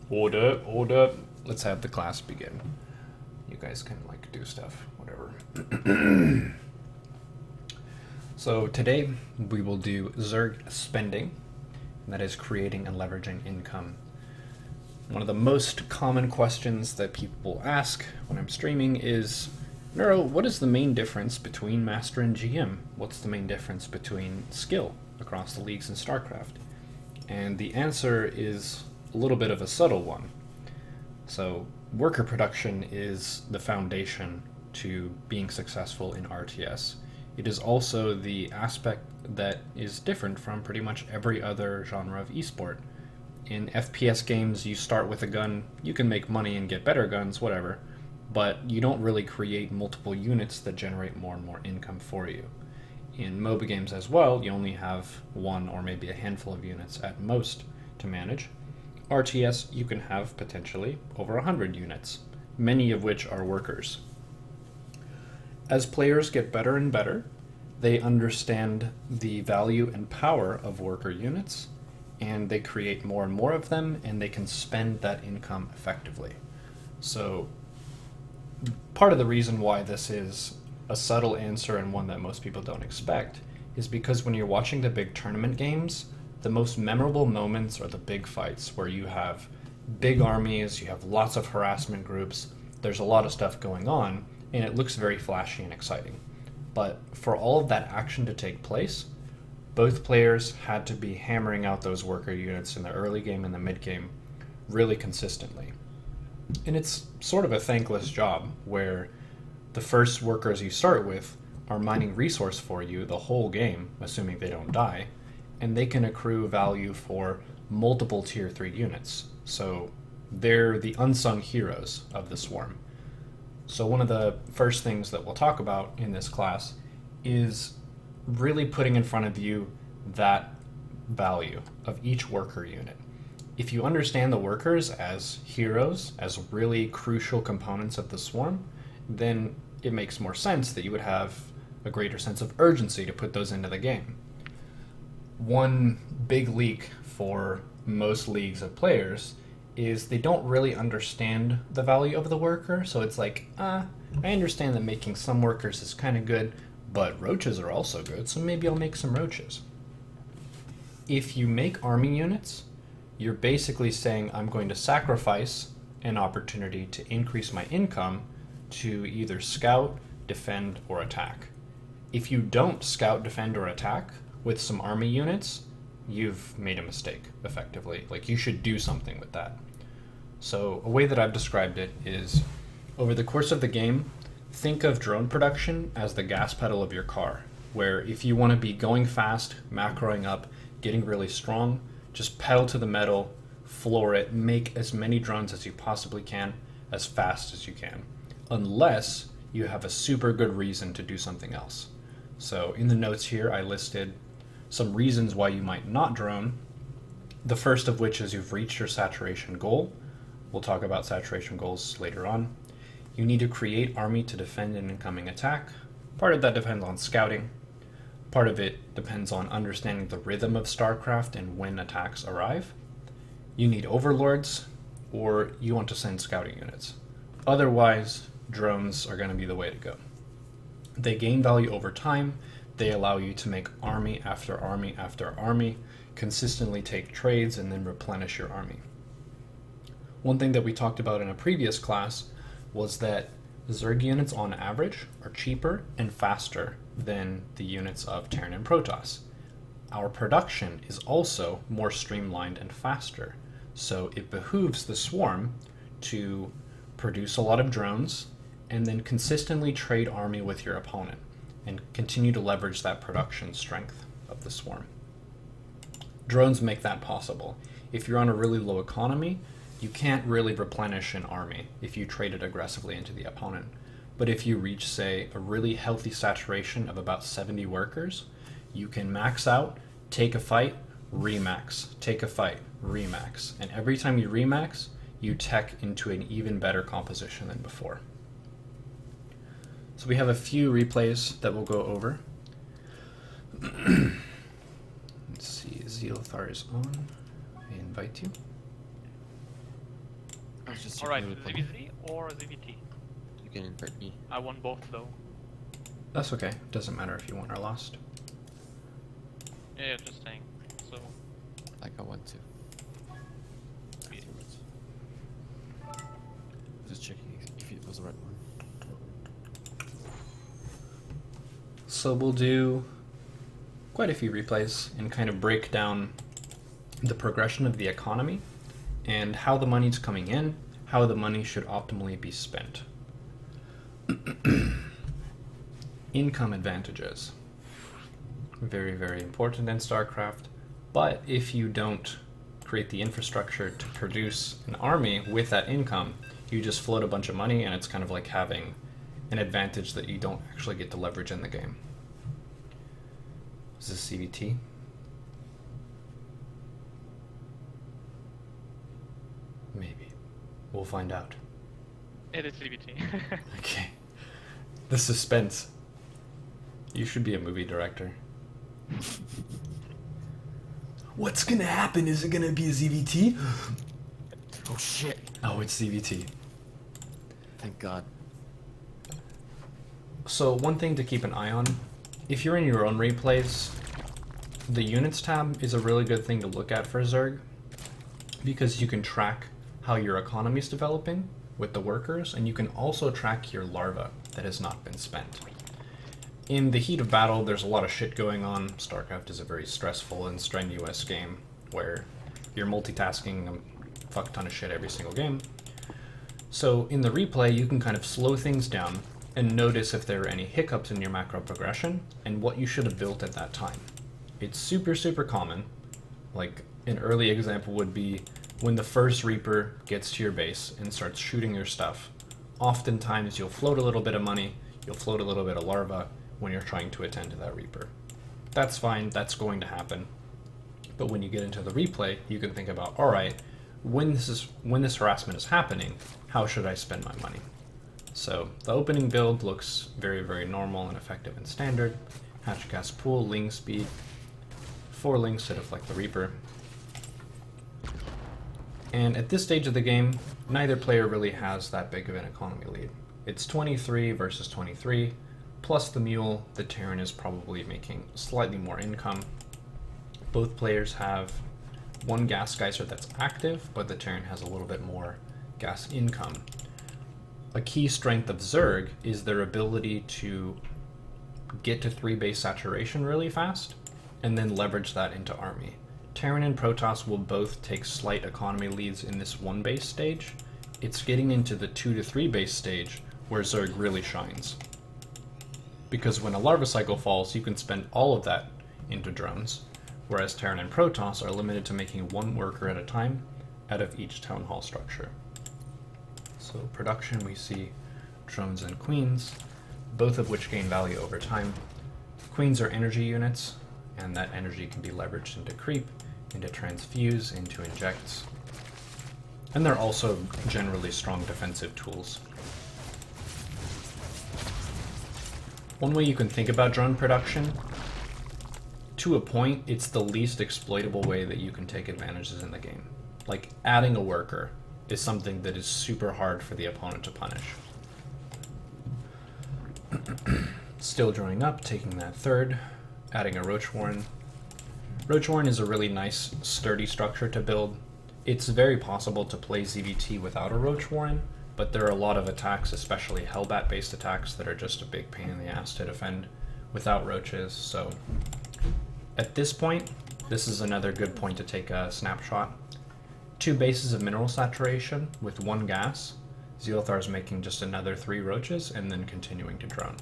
Order, order. Let's have the class begin. You guys can like do stuff, whatever. So today we will do Zerg spending, and that is creating and leveraging income. One of the most common questions that people ask when I'm streaming is, Neuro, what is the main difference between Master and GM? What's the main difference between skill across the leagues in StarCraft? And the answer is a little bit of a subtle one. So worker production is the foundation to being successful in RTS. It is also the aspect that is different from pretty much every other genre of esport. In FPS games, you start with a gun, you can make money and get better guns, whatever, but you don't really create multiple units that generate more and more income for you. In MOBA games as well, you only have one or maybe a handful of units at most to manage. RTS, you can have potentially over 100 units, many of which are workers. As players get better and better, they understand the value and power of worker units, and they create more and more of them, and they can spend that income effectively. So part of the reason why this is a subtle answer and one that most people don't expect is because when you're watching the big tournament games, the most memorable moments are the big fights where you have big armies, you have lots of harassment groups, there's a lot of stuff going on, and it looks very flashy and exciting. But for all of that action to take place, both players had to be hammering out those worker units in the early game and the mid game really consistently. And it's sort of a thankless job where the first workers you start with are mining resource for you the whole game, assuming they don't die, and they can accrue value for multiple tier 3 units. So they're the unsung heroes of the swarm. So one of the first things that we'll talk about in this class is really putting in front of you that value of each worker unit. If you understand the workers as heroes, as really crucial components of the swarm, then it makes more sense that you would have a greater sense of urgency to put those into the game. One big leak for most leagues of players is they don't really understand the value of the worker, so it's like, I understand that making some workers is kind of good, but roaches are also good, so maybe I'll make some roaches. If you make army units, you're basically saying I'm going to sacrifice an opportunity to increase my income to either scout, defend, or attack. If you don't scout, defend, or attack with some army units, you've made a mistake, effectively. Like, you should do something with that. So a way that I've described it is, over the course of the game, think of drone production as the gas pedal of your car, where if you want to be going fast, macroing up, getting really strong, just pedal to the metal, floor it, make as many drones as you possibly can, as fast as you can, unless you have a super good reason to do something else. So in the notes here, I listed some reasons why you might not drone. The first of which is you've reached your saturation goal. We'll talk about saturation goals later on. You need to create army to defend an incoming attack. Part of that depends on scouting. Part of it depends on understanding the rhythm of StarCraft and when attacks arrive. You need overlords, or you want to send scouting units. Otherwise, drones are going to be the way to go. They gain value over time. They allow you to make army after army after army, consistently take trades, and then replenish your army. One thing that we talked about in a previous class was that Zerg units on average are cheaper and faster than the units of Terran and Protoss. Our production is also more streamlined and faster, so it behooves the swarm to produce a lot of drones and then consistently trade army with your opponent and continue to leverage that production strength of the swarm. Drones make that possible. If you're on a really low economy, you can't really replenish an army if you trade it aggressively into the opponent. But if you reach, say, a really healthy saturation of about 70 workers, you can max out, take a fight, remax, take a fight, remax. And every time you remax, you tech into an even better composition than before. So we have a few replays that we'll go over. Let's see, Zealothar is on. I invite you. I was just Alright, checking the reply. ZVZ or ZVT? You can invite me. I won both though. That's okay. Doesn't matter if you won or lost. Yeah, just saying. So, I got one too. yeah. Afterwards. Just checking if it was the right one. So we'll do quite a few replays and kind of break down the progression of the economy and how the money's coming in, how the money should optimally be spent. Income advantages. Very, very important in StarCraft, but if you don't create the infrastructure to produce an army with that income, you just float a bunch of money and it's kind of like having an advantage that you don't actually get to leverage in the game. Is this CVT? Maybe. We'll find out. It is ZVT. Okay. The suspense. You should be a movie director. What's gonna happen? Is it gonna be a ZVT? Oh shit! Oh, it's CVT. Thank God. So one thing to keep an eye on, if you're in your own replays, the units tab is a really good thing to look at for Zerg, because you can track how your economy is developing with the workers, and you can also track your larva that has not been spent. In the heat of battle, there's a lot of shit going on. StarCraft is a very stressful and strenuous game where you're multitasking a fuck ton of shit every single game. So in the replay, you can kind of slow things down and notice if there are any hiccups in your macro progression and what you should have built at that time. It's super, super common. Like, an early example would be when the first Reaper gets to your base and starts shooting your stuff. Oftentimes you'll float a little bit of money, you'll float a little bit of larva when you're trying to attend to that Reaper. That's fine, that's going to happen. But when you get into the replay, you can think about, alright, when this harassment is happening, how should I spend my money? So the opening build looks very, very normal and effective and standard. Hatchcast pool, Ling speed, 4 Lings to deflect the Reaper. And at this stage of the game, neither player really has that big of an economy lead. It's 23 versus 23, plus the Mule, the Terran is probably making slightly more income. Both players have one gas geyser that's active, but the Terran has a little bit more gas income. A key strength of Zerg is their ability to get to 3 base saturation really fast, and then leverage that into army. Terran and Protoss will both take slight economy leads in this 1 base stage. It's getting into the 2 to 3 base stage where Zerg really shines. Because when a larva cycle falls, you can spend all of that into drones, whereas Terran and Protoss are limited to making 1 worker at a time out of each town hall structure. So production, we see drones and queens, both of which gain value over time. Queens are energy units, and that energy can be leveraged into creep, into transfuse, into injects. And they're also generally strong defensive tools. One way you can think about drone production, to a point, it's the least exploitable way that you can take advantages in the game. Like, adding a worker is something that is super hard for the opponent to punish. Still drawing up, taking that 3rd, adding a Roach Warren. Roach Warren is a really nice, sturdy structure to build. It's very possible to play ZVT without a Roach Warren, but there are a lot of attacks, especially Hellbat-based attacks, that are just a big pain in the ass to defend without roaches. So at this point, this is another good point to take a snapshot. 2 bases of mineral saturation with 1 gas. Zealthar's making just another 3 roaches and then continuing to drone.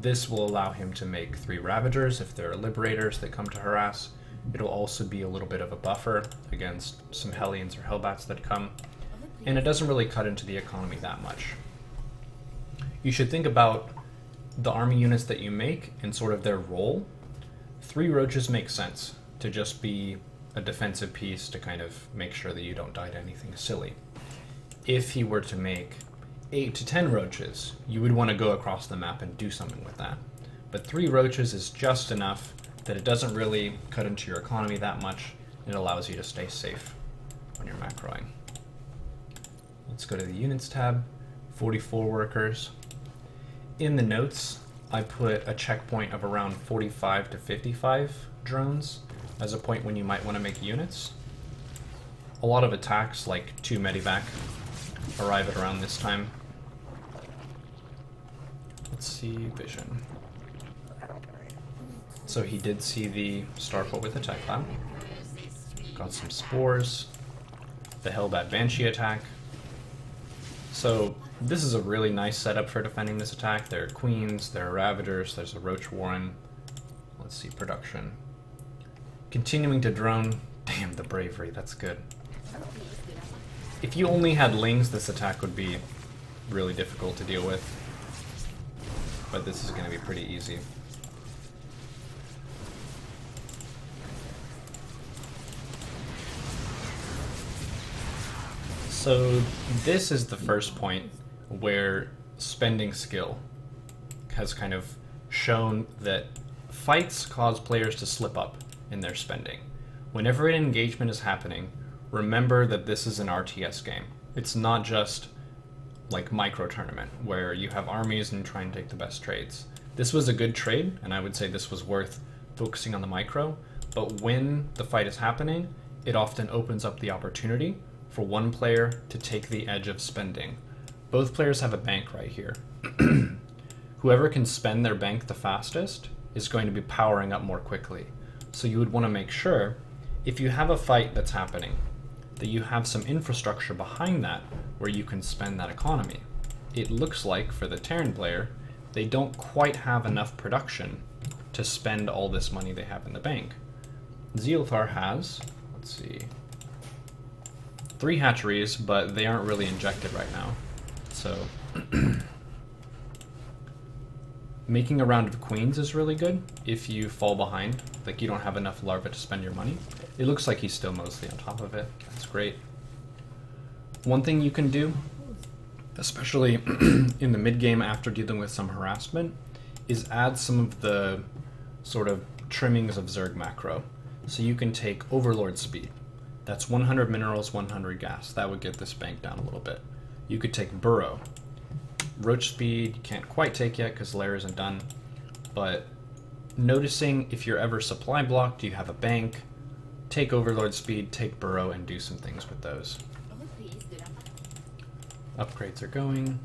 This will allow him to make 3 Ravagers if there are Liberators that come to harass. It'll also be a little bit of a buffer against some Hellions or Hellbats that come. And it doesn't really cut into the economy that much. You should think about the army units that you make and sort of their role. 3 Roaches make sense to just be a defensive piece to kind of make sure that you don't die to anything silly. If he were to make 8 to 10 Roaches, you would want to go across the map and do something with that. But 3 Roaches is just enough that it doesn't really cut into your economy that much. It allows you to stay safe when you're macroing. Let's go to the units tab, 44 workers. In the notes, I put a checkpoint of around 45 to 55 drones as a point when you might want to make units. A lot of attacks, like 2 medivac, arrive at around this time. Let's see, vision. So he did see the starport with the tech lab. Got some spores. The Hellbat Banshee attack. So this is a really nice setup for defending this attack. There are queens, there are ravagers, there's a Roach Warren. Let's see, production. Continuing to drone. Damn, the bravery, that's good. If you only had Lings, this attack would be really difficult to deal with. But this is going to be pretty easy. So this is the first point where spending skill has kind of shown that fights cause players to slip up in their spending. Whenever an engagement is happening, remember that this is an RTS game. It's not just like micro tournament where you have armies and try and take the best trades. This was a good trade, and I would say this was worth focusing on the micro, but when the fight is happening, it often opens up the opportunity for one player to take the edge of spending. Both players have a bank right here. Whoever can spend their bank the fastest is going to be powering up more quickly. So you would want to make sure, if you have a fight that's happening, that you have some infrastructure behind that where you can spend that economy. It looks like, for the Terran player, they don't quite have enough production to spend all this money they have in the bank. Zealthar has, let's see, 3 hatcheries, but they aren't really injected right now. So making a round of queens is really good if you fall behind, like you don't have enough larva to spend your money. It looks like he's still mostly on top of it. That's great. One thing you can do, especially in the mid game after dealing with some harassment, is add some of the sort of trimmings of Zerg macro. So you can take Overlord speed. That's 100 minerals, 100 gas. That would get this bank down a little bit. You could take Burrow. Roach speed, you can't quite take yet because Lair isn't done. But noticing if you're ever supply blocked, you have a bank, take Overlord speed, take Burrow, and do some things with those. Upgrades are going.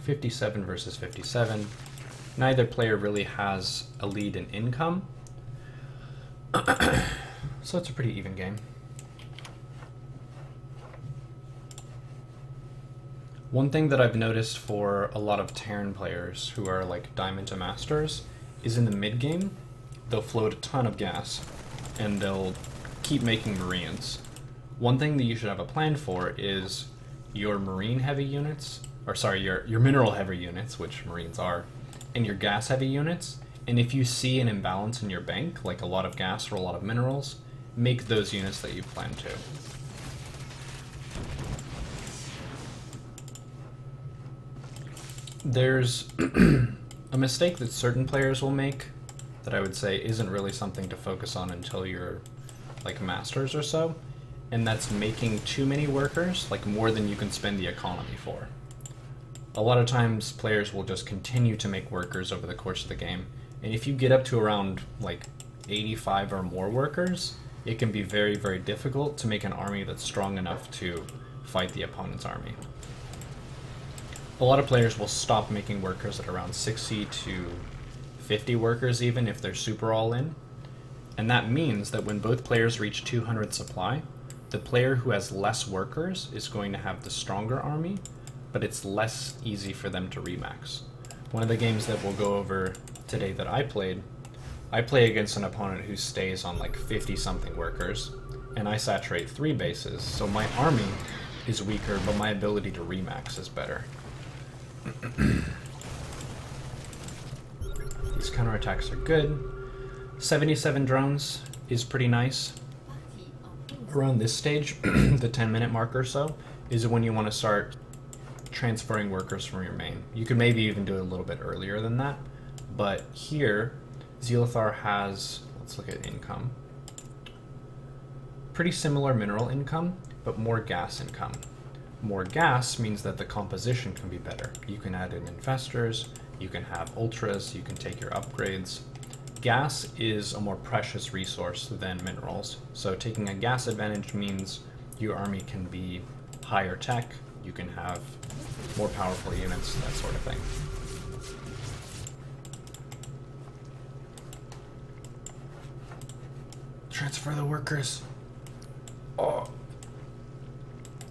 57 versus 57. Neither player really has a lead in income. So it's a pretty even game. One thing that I've noticed for a lot of Terran players who are like Diamond to Masters is in the mid game, they'll float a ton of gas and they'll keep making Marines. One thing that you should have a plan for is your Marine heavy units, or sorry, your mineral heavy units, which Marines are, and your gas heavy units. And if you see an imbalance in your bank, like a lot of gas or a lot of minerals, make those units that you plan to. There's a mistake that certain players will make that I would say isn't really something to focus on until you're like masters or so, and that's making too many workers, like more than you can spend the economy for. A lot of times players will just continue to make workers over the course of the game, and if you get up to around like 85 or more workers, it can be very, very difficult to make an army that's strong enough to fight the opponent's army. A lot of players will stop making workers at around 60 to 50 workers even if they're super all in. And that means that when both players reach 200 supply, the player who has less workers is going to have the stronger army, but it's less easy for them to remax. One of the games that we'll go over today that I play against an opponent who stays on like 50 something workers, and I saturate 3 bases, so my army is weaker, but my ability to remax is better. These counterattacks are good. 77 drones is pretty nice. Around this stage, the 10-minute mark or so, is when you want to start transferring workers from your main. You could maybe even do it a little bit earlier than that, but here, Zealthar has, let's look at income, pretty similar mineral income, but more gas income. More gas means that the composition can be better. You can add in infestors, you can have ultras, you can take your upgrades. Gas is a more precious resource than minerals, so taking a gas advantage means your army can be higher tech, you can have more powerful units, that sort of thing. Transfer the workers. Oh.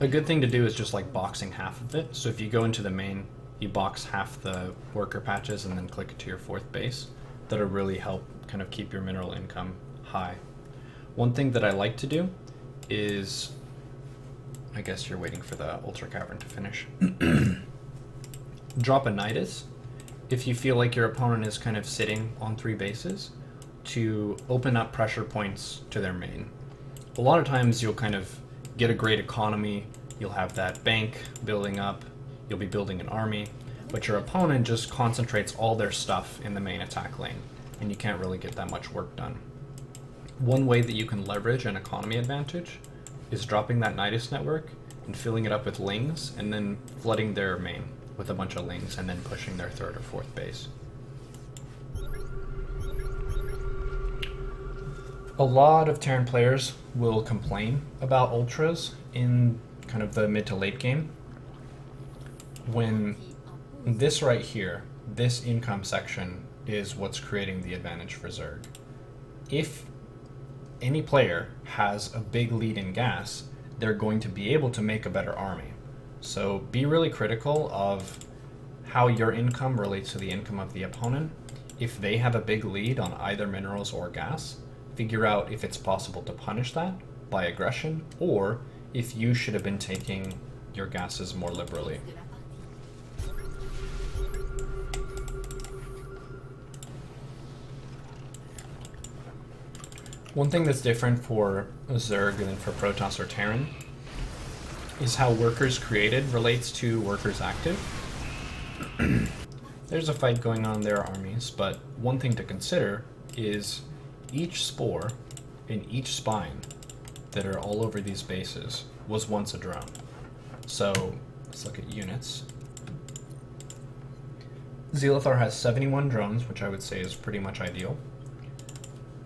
A good thing to do is just like boxing half of it. So if you go into the main, you box half the worker patches and then click it to your fourth base. That'll really help kind of keep your mineral income high. One thing that I like to do is, I guess you're waiting for the Ultra Cavern to finish. Drop a Nidus if you feel like your opponent is kind of sitting on 3 bases to open up pressure points to their main. A lot of times you'll kind of get a great economy, you'll have that bank building up, you'll be building an army, but your opponent just concentrates all their stuff in the main attack lane, and you can't really get that much work done. One way that you can leverage an economy advantage is dropping that Nidus network and filling it up with Lings, and then flooding their main with a bunch of Lings, and then pushing their 3rd or 4th base. A lot of Terran players will complain about ultras in kind of the mid to late game, when this right here, this income section, is what's creating the advantage for Zerg. If any player has a big lead in gas, they're going to be able to make a better army. So be really critical of how your income relates to the income of the opponent. If they have a big lead on either minerals or gas, figure out if it's possible to punish that by aggression, or if you should have been taking your gases more liberally. One thing that's different for Zerg than for Protoss or Terran is how workers created relates to workers active. There's a fight going on in their armies, but one thing to consider is each spore in each spine that are all over these bases was once a drone. So let's look at units. Xelathar has 71 drones, which I would say is pretty much ideal.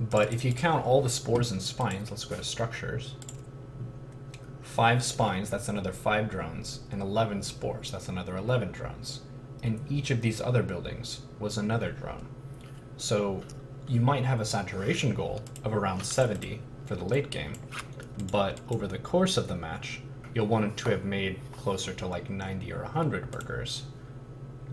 But if you count all the spores and spines, let's go to structures. 5 spines, that's another 5 drones, and 11 spores, that's another 11 drones. And each of these other buildings was another drone. So you might have a saturation goal of around 70 for the late game, but over the course of the match, you'll want to have made closer to like 90 or 100 workers.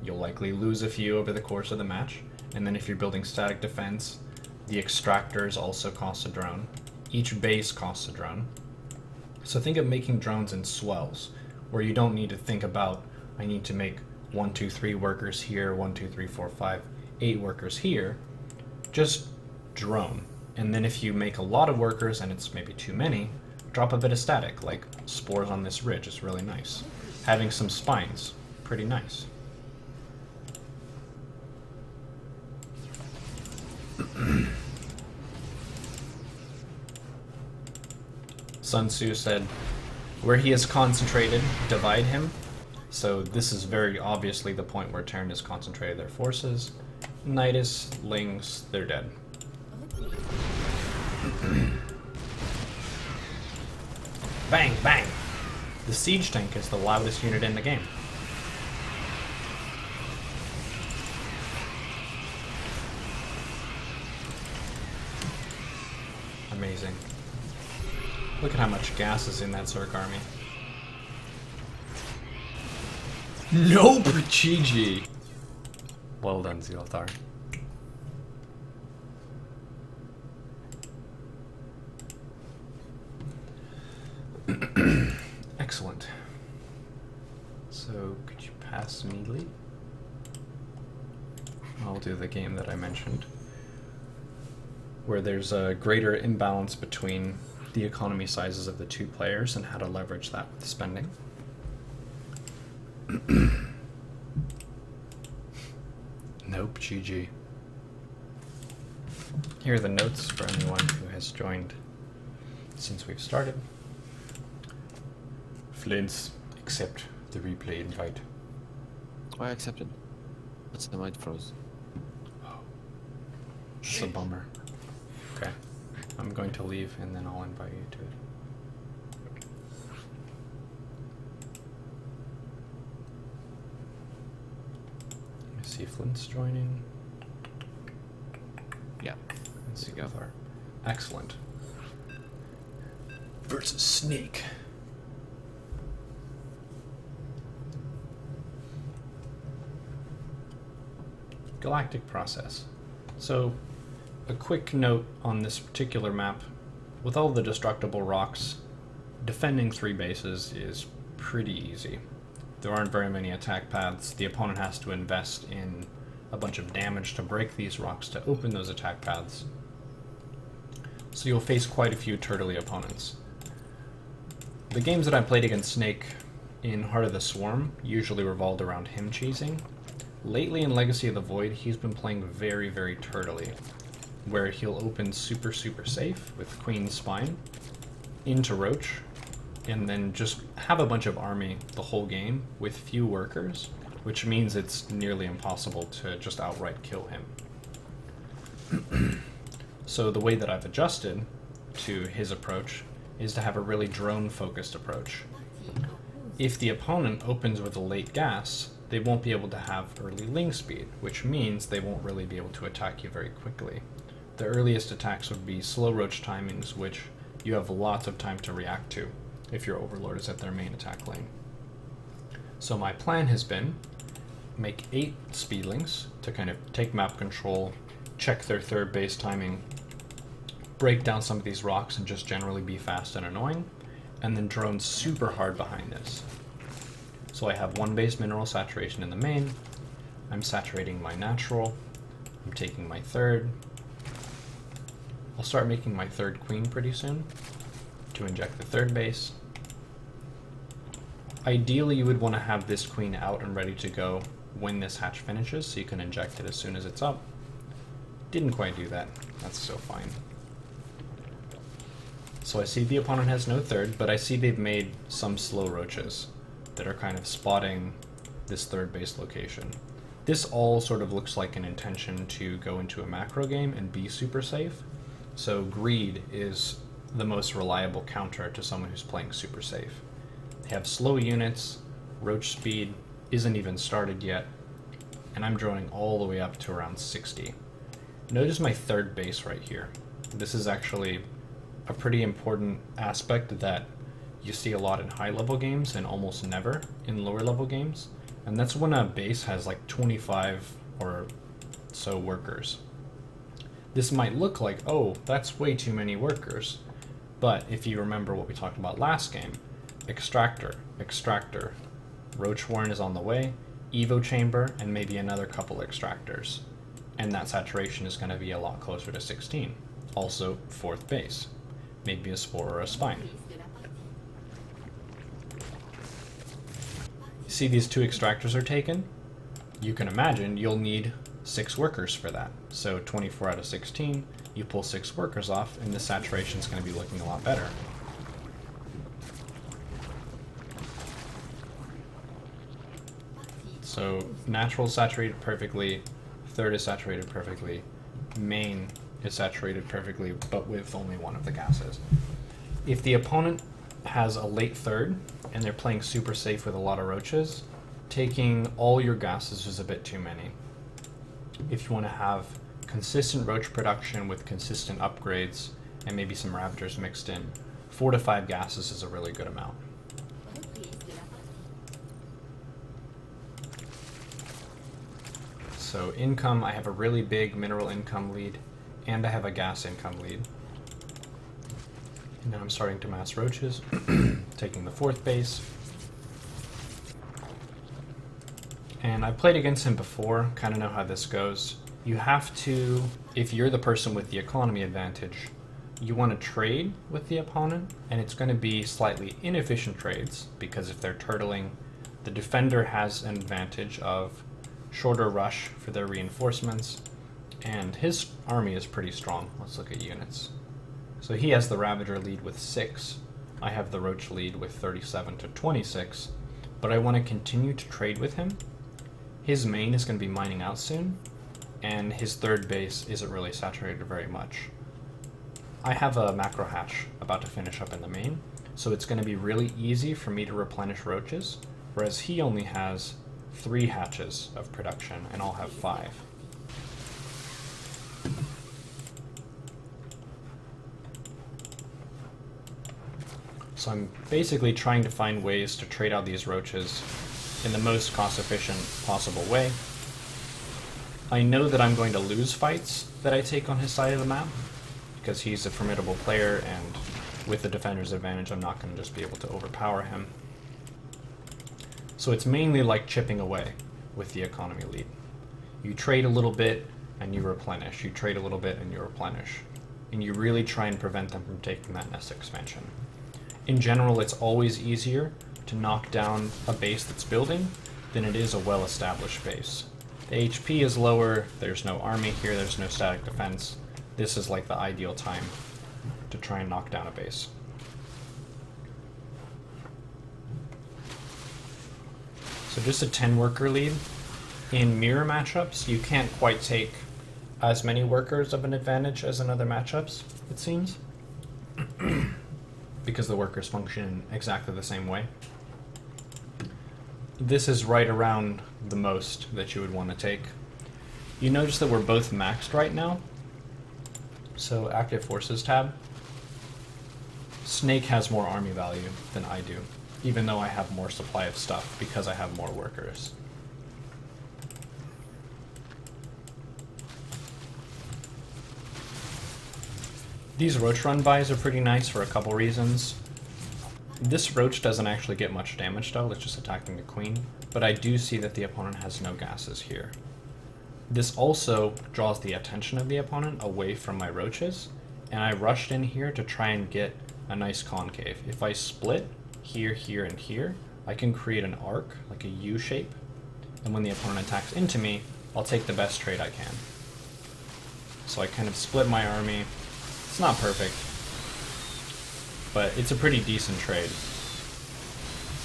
You'll likely lose a few over the course of the match, and then if you're building static defense, the extractors also cost a drone. Each base costs a drone. So think of making drones in swells, where you don't need to think about, I need to make 1, 2, 3 workers here, 1, 2, 3, 4, 5, 8 workers here. Just drone. And then if you make a lot of workers and it's maybe too many, drop a bit of static, like spores on this ridge is really nice. Having some spines, pretty nice. Sun Tzu said, where he is concentrated, divide him. So this is very obviously the point where Terran has concentrated their forces. Nidus, Lings, they're dead. Bang, bang! The siege tank is the loudest unit in the game. Amazing. Look at how much gas is in that Zerg army. Nope, GG. Well done, Xelathar. Excellent. So, could you pass me lead? I'll do the game that I mentioned, where there's a greater imbalance between the economy sizes of the 2 players and how to leverage that with spending. Nope, GG. Here are the notes for anyone who has joined since we've started. Flint's accept the replay invite. Oh, I accepted. That's the might froze. It's a bummer. Okay. I'm going to leave and then I'll invite you to it. I see Flint's joining. Yeah. Let's see There you go. Gothar. Excellent. Versus Snake. Galactic process. So, a quick note on this particular map. With all the destructible rocks, defending 3 bases is pretty easy. There aren't very many attack paths. The opponent has to invest in a bunch of damage to break these rocks to open those attack paths. So you'll face quite a few turtley opponents. The games that I played against Snake in Heart of the Swarm usually revolved around him cheesing. Lately in Legacy of the Void, he's been playing very, very turtley, where he'll open super safe with Queen's Spine into Roach, and then just have a bunch of army the whole game with few workers, which means it's nearly impossible to just outright kill him. So the way that I've adjusted to his approach is to have a really drone-focused approach. If the opponent opens with a late gas, they won't be able to have early Ling speed, which means they won't really be able to attack you very quickly. The earliest attacks would be slow Roach timings, which you have lots of time to react to if your Overlord is at their main attack lane. So my plan has been make 8 speedlings to kind of take map control, check their 3rd base timing, break down some of these rocks and just generally be fast and annoying, and then drone super hard behind this. So I have 1 base mineral saturation in the main, I'm saturating my natural, I'm taking my 3rd. I'll start making my 3rd queen pretty soon to inject the 3rd base. Ideally you would want to have this queen out and ready to go when this hatch finishes so you can inject it as soon as it's up. Didn't quite do that, that's so fine. So I see the opponent has no 3rd, but I see they've made some slow roaches that are kind of spotting this 3rd base location. This all sort of looks like an intention to go into a macro game and be super safe. So greed is the most reliable counter to someone who's playing super safe. They have slow units, roach speed isn't even started yet, and I'm droning all the way up to around 60. Notice my 3rd base right here. This is actually a pretty important aspect that you see a lot in high level games and almost never in lower level games. And that's when a base has like 25 or so workers. This might look like, oh, that's way too many workers. But if you remember what we talked about last game, extractor, Roach Warren is on the way, Evo Chamber, and maybe another couple extractors. And that saturation is going to be a lot closer to 16. Also, 4th base. Maybe a Spore or a Spine. See these 2 extractors are taken? You can imagine you'll need 6 workers for that. So 24 out of 16, you pull 6 workers off, and the saturation is going to be looking a lot better. So natural is saturated perfectly, 3rd is saturated perfectly, main is saturated perfectly, but with only 1 of the gases. If the opponent has a late 3rd, and they're playing super safe with a lot of roaches, taking all your gases is a bit too many. If you want to have consistent roach production with consistent upgrades, and maybe some Ravagers mixed in, 4 to 5 gases is a really good amount. So income, I have a really big mineral income lead, and I have a gas income lead. And now I'm starting to mass roaches, taking the 4th base. And I've played against him before, kind of know how this goes. You have to, if you're the person with the economy advantage, you want to trade with the opponent, and it's going to be slightly inefficient trades, because if they're turtling, the defender has an advantage of shorter rush for their reinforcements, and his army is pretty strong. Let's look at units. So he has the Ravager lead with 6 I have the Roach lead with 37 to 26, but I want to continue to trade with him. His main is going to be mining out soon, and his third base isn't really saturated very much. I have a macro hatch about to finish up in the main, so it's going to be really easy for me to replenish roaches, whereas he only has 3 hatches of production, and I'll have 5. So I'm basically trying to find ways to trade out these roaches in the most cost-efficient possible way. I know that I'm going to lose fights that I take on his side of the map, because he's a formidable player, and with the defender's advantage, I'm not going to just be able to overpower him. So it's mainly like chipping away with the economy lead. You trade a little bit, and you replenish. You trade a little bit, and you replenish. And you really try and prevent them from taking that nest expansion. In general, it's always easier to knock down a base that's building than it is a well-established base. The HP is lower, there's no army here, there's no static defense. This is like the ideal time to try and knock down a base. So just a 10 worker lead. In mirror matchups, you can't quite take as many workers of an advantage as in other matchups, it seems. Because the workers function exactly the same way. This is right around the most that you would want to take. You notice that we're both maxed right now. So active forces tab. Snake has more army value than I do, even though I have more supply of stuff because I have more workers. These Roach run bys are pretty nice for a couple reasons. This Roach doesn't actually get much damage though, it's just attacking the queen, but I do see that the opponent has no gases here. This also draws the attention of the opponent away from my Roaches, and I rushed in here to try and get a nice concave. If I split here, here, and here, I can create an arc, like a U shape, and when the opponent attacks into me, I'll take the best trade I can. So I kind of split my army. It's not perfect, but it's a pretty decent trade.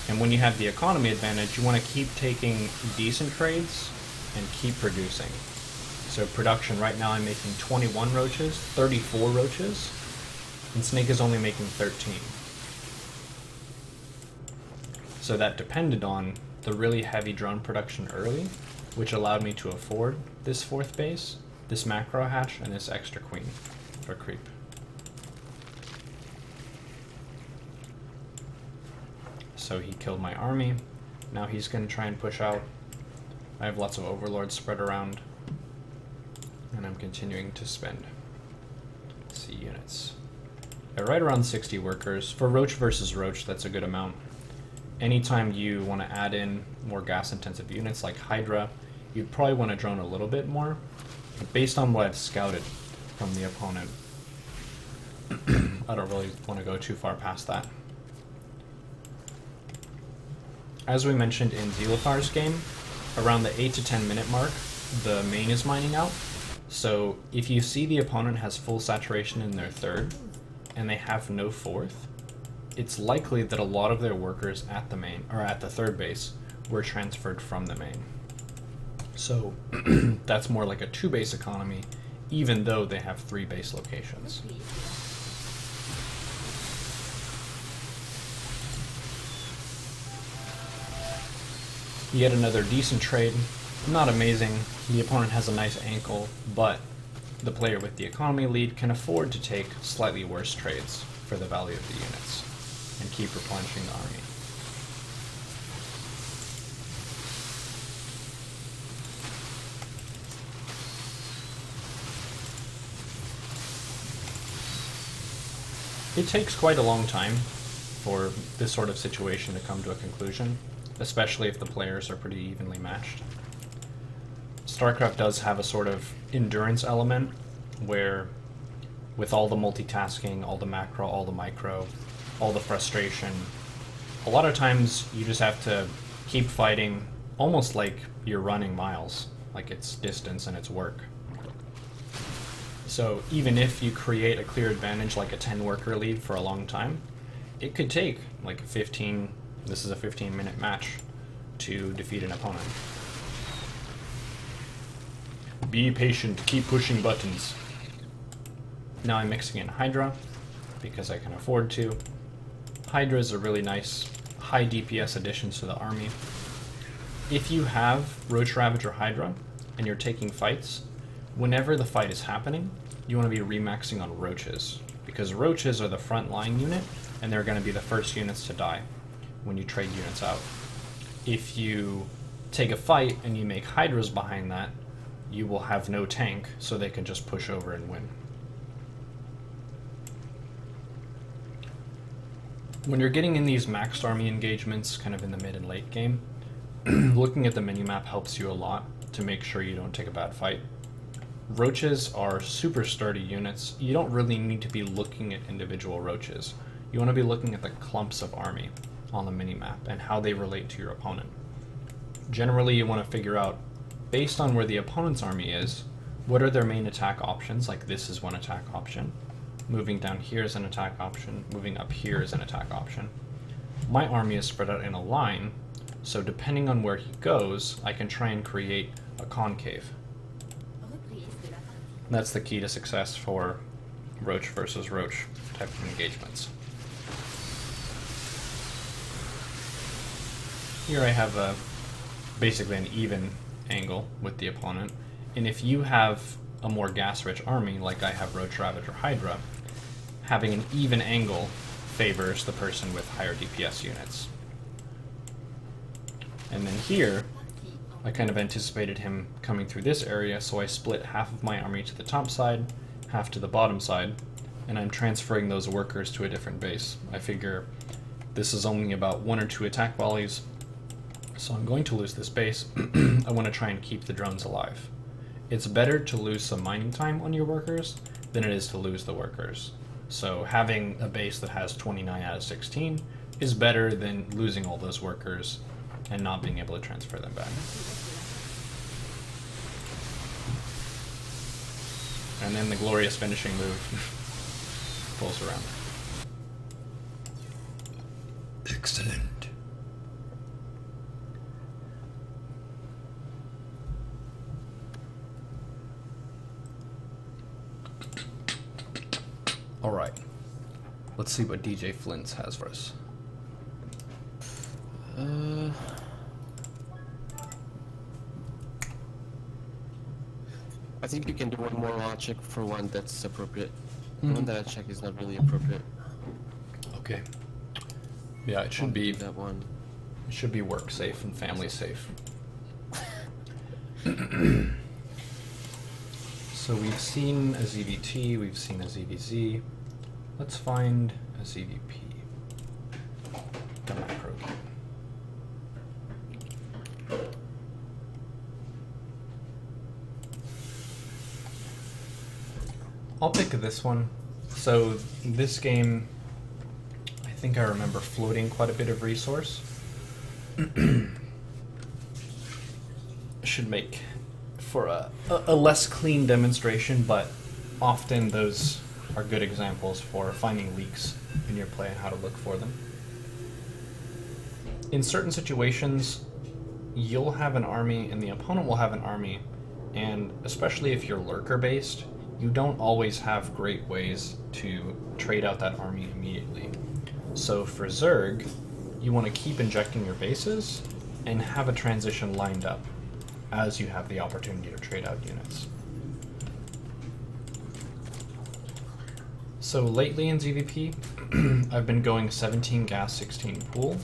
And when you have the economy advantage, you want to keep taking decent trades and keep producing. So production, right now I'm making 21 roaches, 34 roaches, and Snake is only making 13. So that depended on the really heavy drone production early, which allowed me to afford this 4th base, this macro hatch, and this extra queen for creep. So he killed my army. Now he's going to try and push out. I have lots of overlords spread around, and I'm continuing to spend. Let's see, units. Right around 60 workers. For Roach versus Roach, that's a good amount. Anytime you want to add in more gas-intensive units like Hydra, you'd probably want to drone a little bit more. But based on what I've scouted from the opponent, I don't really want to go too far past that. As we mentioned in Zilothar's game, around the 8 to 10 minute mark, the main is mining out. So if you see the opponent has full saturation in their 3rd, and they have no 4th, it's likely that a lot of their workers at the main, or at the 3rd base, were transferred from the main. So that's more like a 2 base economy, even though they have 3 base locations. Yet another decent trade. Not amazing. The opponent has a nice ankle, but the player with the economy lead can afford to take slightly worse trades for the value of the units and keep replenishing the army. It takes quite a long time for this sort of situation to come to a conclusion, especially if the players are pretty evenly matched. StarCraft does have a sort of endurance element where, with all the multitasking, all the macro, all the micro, all the frustration, a lot of times you just have to keep fighting almost like you're running miles, like it's distance and it's work. So even if you create a clear advantage like a 10 worker lead for a long time, it could take like 15, this is a 15-minute match to defeat an opponent. Be patient, keep pushing buttons. Now I'm mixing in Hydra, because I can afford to. Hydra is a really nice high DPS addition to the army. If you have Roach, Ravage, or Hydra, and you're taking fights, whenever the fight is happening, you want to be remaxing on Roaches, because Roaches are the front line unit, and they're going to be the first units to die when you trade units out. If you take a fight and you make Hydras behind that, you will have no tank, so they can just push over and win. When you're getting in these maxed army engagements, kind of in the mid and late game, looking at the minimap helps you a lot to make sure you don't take a bad fight. Roaches are super sturdy units. You don't really need to be looking at individual Roaches. You want to be looking at the clumps of army on the minimap and how they relate to your opponent. Generally, you want to figure out, based on where the opponent's army is, what are their main attack options, like this is one attack option. Moving down here is an attack option. Moving up here is an attack option. My army is spread out in a line, so depending on where he goes, I can try and create a concave. That's the key to success for Roach versus Roach type of engagements. Here I have basically an even angle with the opponent, and if you have a more gas-rich army, like I have Roach, Ravage, or Hydra, having an even angle favors the person with higher DPS units. And then here, I kind of anticipated him coming through this area, so I split half of my army to the top side, half to the bottom side, and I'm transferring those workers to a different base. I figure this is only about 1 or 2 attack volleys, so I'm going to lose this base. I want to try and keep the drones alive. It's better to lose some mining time on your workers than it is to lose the workers. So having a base that has 29 out of 16 is better than losing all those workers and not being able to transfer them back. And then the glorious finishing move pulls around. Excellent. Alright, let's see what DJ Flint's has for us. I think you can do one more law check for one that's appropriate. The one that I check is not really appropriate. Okay. Yeah, it should be that one. It should be work safe and family safe. So we've seen a ZVT, we've seen a ZVZ. Let's find a ZVP. Got my program. I'll pick this one. So this game, I think I remember floating quite a bit of resource. Should make for a less clean demonstration, but often those are good examples for finding leaks in your play and how to look for them. In certain situations, you'll have an army and the opponent will have an army, and especially if you're lurker-based, you don't always have great ways to trade out that army immediately. So for Zerg, you want to keep injecting your bases and have a transition lined up as you have the opportunity to trade out units. So lately in ZVP, I've been going 17 gas, 16 pool.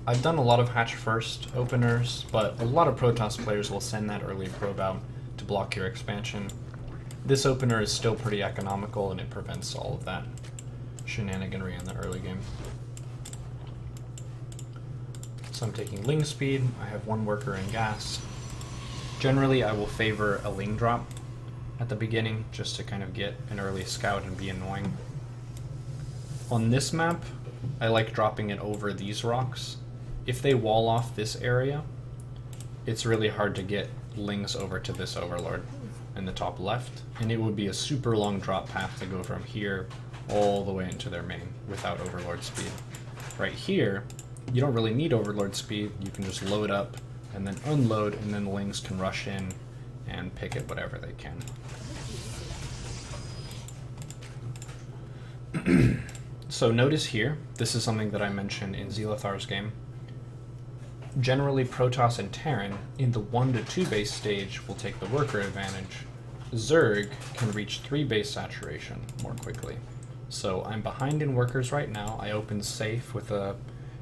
I've done a lot of hatch first openers, but a lot of Protoss players will send that early probe out to block your expansion. This opener is still pretty economical and it prevents all of that shenaniganry in the early game. So I'm taking Ling speed, I have 1 worker in gas. Generally I will favor a Ling drop at the beginning just to kind of get an early scout and be annoying. On this map, I like dropping it over these rocks. If they wall off this area, it's really hard to get Lings over to this overlord in the top left, and it would be a super long drop path to go from here all the way into their main without Overlord speed. Right here, you don't really need Overlord speed. You can just load up and then unload, and then the Lings can rush in and pick at whatever they can. So notice here, this is something that I mentioned in Zealothar's game. Generally, Protoss and Terran in the 1 to 2 base stage will take the worker advantage. Zerg can reach 3 base saturation more quickly. So I'm behind in workers right now. I opened safe with a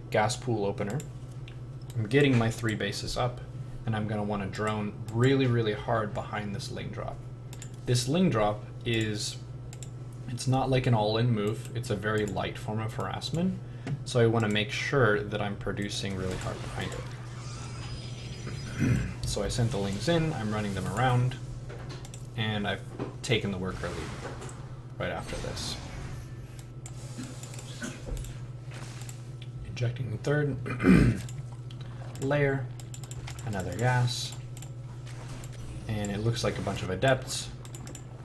gas pool opener. I'm getting my 3 bases up, and I'm going to want to drone really, really hard behind this Ling drop. This Ling drop is, it's not like an all-in move. It's a very light form of harassment. So I want to make sure that I'm producing really hard behind it. So I sent the Lings in, I'm running them around, and I've taken the worker lead right after this. Injecting the third layer, another gas, and it looks like a bunch of adepts.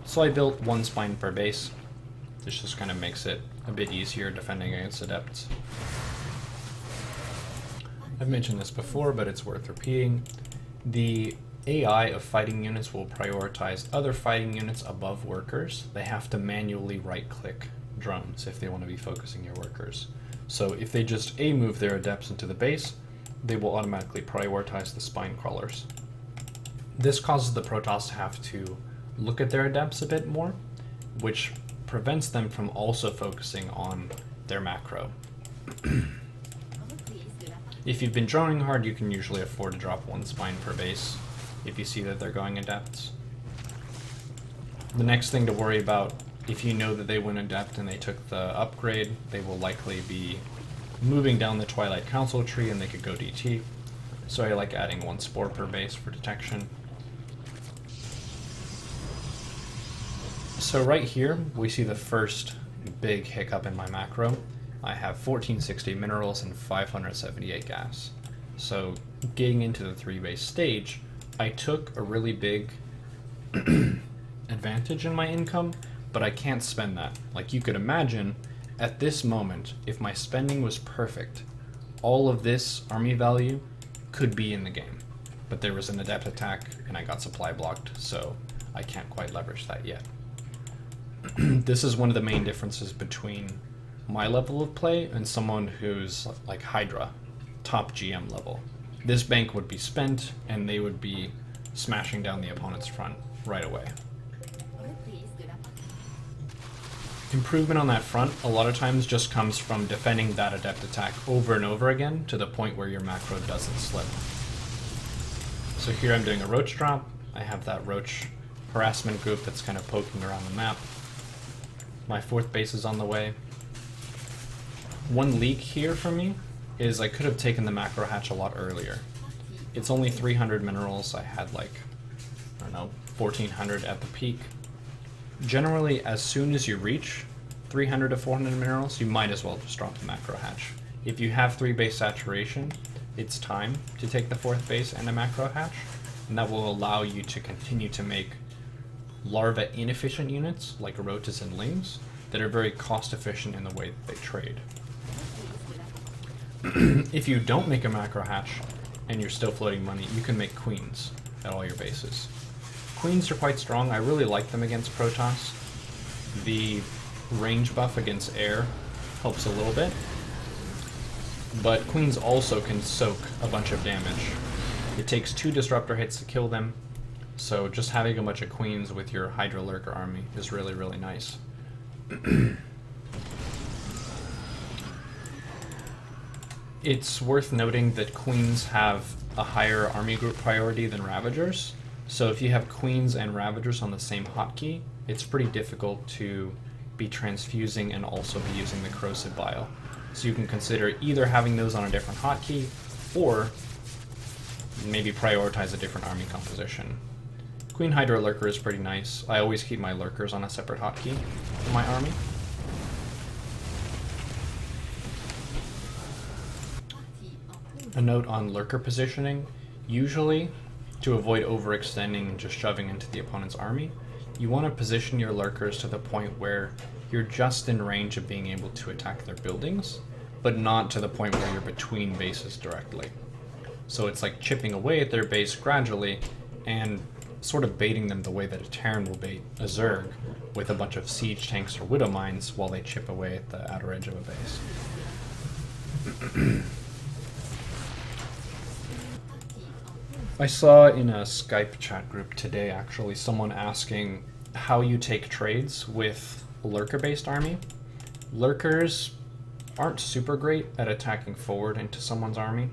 So I built 1 spine per base. This just kind of makes it a bit easier defending against adepts. I've mentioned this before, but it's worth repeating. The AI of fighting units will prioritize other fighting units above workers. They have to manually right-click drones if they want to be focusing your workers. So if they just move their adepts into the base, they will automatically prioritize the spine crawlers. This causes the Protoss to have to look at their adepts a bit more, which prevents them from also focusing on their macro. If you've been droning hard, you can usually afford to drop 1 spine per base if you see that they're going adepts. The next thing to worry about, if you know that they went adept and they took the upgrade, they will likely be moving down the Twilight Council tree and they could go DT. So I like adding 1 spore per base for detection. So right here, we see the first big hiccup in my macro. I have 1460 minerals and 578 gas. So getting into the 3 base stage, I took a really big advantage in my income, but I can't spend that. Like you could imagine, at this moment, if my spending was perfect, all of this army value could be in the game. But there was an adept attack and I got supply blocked, so I can't quite leverage that yet. This is one of the main differences between my level of play and someone who's like Hydra, top GM level. This bank would be spent and they would be smashing down the opponent's front right away. Improvement on that front a lot of times just comes from defending that adept attack over and over again to the point where your macro doesn't slip. So here I'm doing a Roach drop. I have that Roach harassment group that's kind of poking around the map. My 4th base is on the way. One leak here for me is I could have taken the macro hatch a lot earlier. It's only 300 minerals. I had like, I don't know, 1400 at the peak. Generally, as soon as you reach 300 to 400 minerals, you might as well just drop the macro hatch. If you have 3 base saturation, it's time to take the 4th base and a macro hatch, and that will allow you to continue to make Larva inefficient units like Roaches and Lings that are very cost efficient in the way that they trade. If you don't make a macro hatch and you're still floating money, you can make queens at all your bases. Queens are quite strong. I really like them against Protoss. The range buff against air helps a little bit, but queens also can soak a bunch of damage. It takes 2 disruptor hits to kill them, so just having a bunch of queens with your hydra lurker army is really, really nice. It's worth noting that queens have a higher army group priority than ravagers. So if you have queens and ravagers on the same hotkey, it's pretty difficult to be transfusing and also be using the corrosive bile. So you can consider either having those on a different hotkey or maybe prioritize a different army composition. Queen Hydra Lurker is pretty nice. I always keep my lurkers on a separate hotkey for my army. A note on lurker positioning. Usually, to avoid overextending and just shoving into the opponent's army, you want to position your lurkers to the point where you're just in range of being able to attack their buildings, but not to the point where you're between bases directly. So it's like chipping away at their base gradually and sort of baiting them the way that a Terran will bait a Zerg with a bunch of siege tanks or widow mines while they chip away at the outer edge of a base. I saw in a Skype chat group today actually someone asking how you take trades with a lurker-based army. Lurkers aren't super great at attacking forward into someone's army.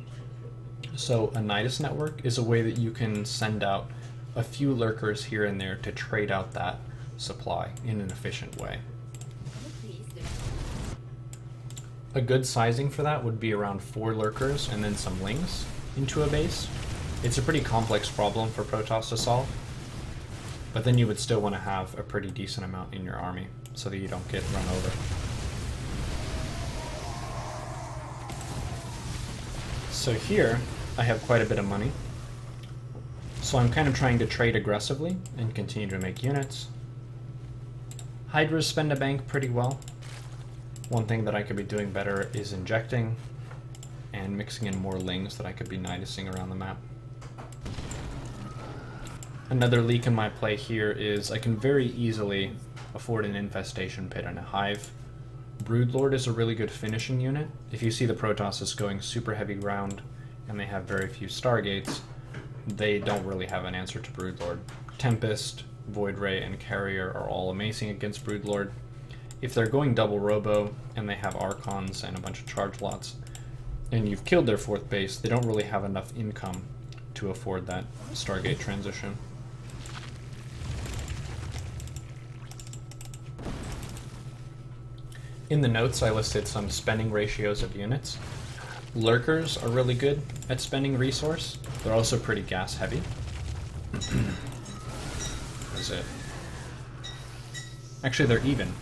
So a Nidus network is a way that you can send out a few lurkers here and there to trade out that supply in an efficient way. A good sizing for that would be around 4 lurkers and then some lings into a base. It's a pretty complex problem for Protoss to solve, but then you would still want to have a pretty decent amount in your army so that you don't get run over. So here, I have quite a bit of money. So I'm kind of trying to trade aggressively and continue to make units. Hydras spend a bank pretty well. One thing that I could be doing better is injecting and mixing in more lings that I could be nidusing around the map. Another leak in my play here is I can very easily afford an infestation pit and a hive. Broodlord is a really good finishing unit. If you see the Protoss is going super heavy ground and they have very few Stargates, they don't really have an answer to Broodlord. Tempest, Void Ray, and Carrier are all amazing against Broodlord. If they're going double Robo and they have Archons and a bunch of charge lots, and you've killed their 4th base, they don't really have enough income to afford that Stargate transition. In the notes, I listed some spending ratios of units. Lurkers are really good at spending resource. They're also pretty gas heavy. That's it. Actually, they're even.